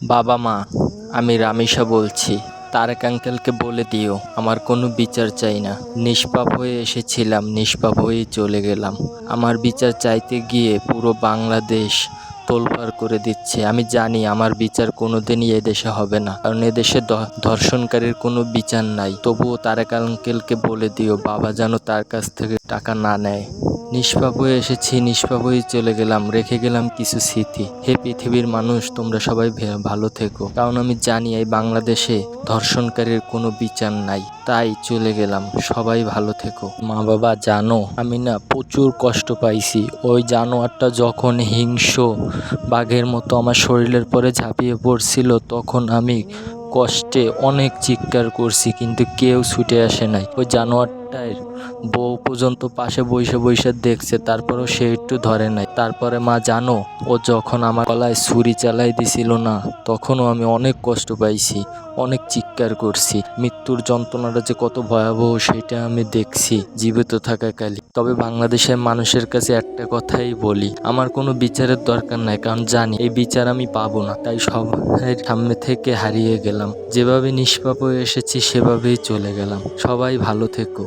বাবা মা, আমি রামিসা বলছি। তারেক আঙ্কেলকে বলে দিও আমার কোনো বিচার চাই না। নিষ্পাপ হয়ে এসেছিলাম, নিষ্পাপ হয়েই চলে গেলাম। আমার বিচার চাইতে গিয়ে পুরো বাংলাদেশ তোলপাড় করে দিচ্ছে। আমি জানি আমার বিচার কোনোদিনই এদেশে হবে না, কারণ এদেশে ধর্ষণকারীর কোনো বিচার নাই। তবুও তারেক আঙ্কেলকে বলে দিও বাবা যেন তার কাছ থেকে টাকা না নেয়। নিষ্পাপ হয়ে এসেছি, নিষ্পাপ হয়ে চলে গেলাম, রেখে গেলাম কিছু স্মৃতি। হে পৃথিবীর মানুষ, তোমরা সবাই ভালো থেকো, কারণ আমি জানি এই বাংলাদেশে ধর্ষণকারীর কোনো বিচার নাই। তাই চলে গেলাম, সবাই ভালো থেকো। মা বাবা জানো, আমি না প্রচুর কষ্ট পাইছি। ওই জানোয়ারটা যখন হিংস্র বাঘের মতো আমার শরীরের পরে ঝাঁপিয়ে পড়ছিল, তখন আমি কষ্টে অনেক চিৎকার করছি, কিন্তু কেউ ছুটে আসে নাই। ওই জানোয়ারটার বউ পর্যন্ত পাশে বসে বসে দেখছে, তারপরেও সে একটু ধরে নাই। তারপরে মা জানো, ও যখন আমার গলায় ছুরি চালাই দিছিল না, তখনও আমি অনেক কষ্ট পাইছি, অনেক চিৎকার করছি। মৃত্যুর যন্ত্রণাটা যে কত ভয়াবহ সেটা আমি দেখছি জীবিত থাকাকালীন। তবে বাংলাদেশের মানুষের কাছে একটা কথাই বলি, আমার কোনো বিচারের দরকার নাই, কারণ জানি এই বিচার আমি পাবো না। তাই সবাই সামনে থেকে হারিয়ে গেলাম। যেভাবে নিষ্পাপ হয়ে এসেছি সেভাবেই চলে গেলাম। সবাই ভালো থেকো।